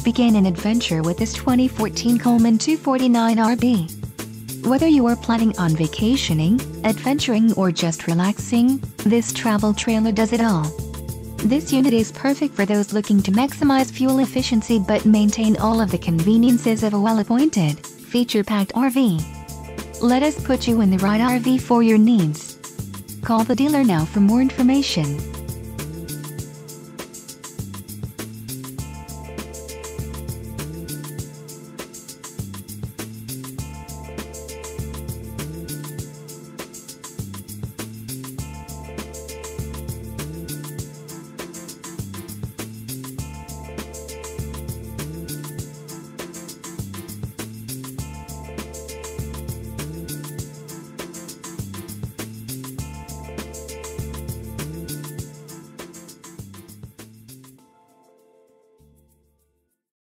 Begin an adventure with this 2014 Coleman 249RB. Whether you are planning on vacationing, adventuring or just relaxing, this travel trailer does it all. This unit is perfect for those looking to maximize fuel efficiency but maintain all of the conveniences of a well-appointed, feature-packed RV. Let us put you in the right RV for your needs. Call the dealer now for more information.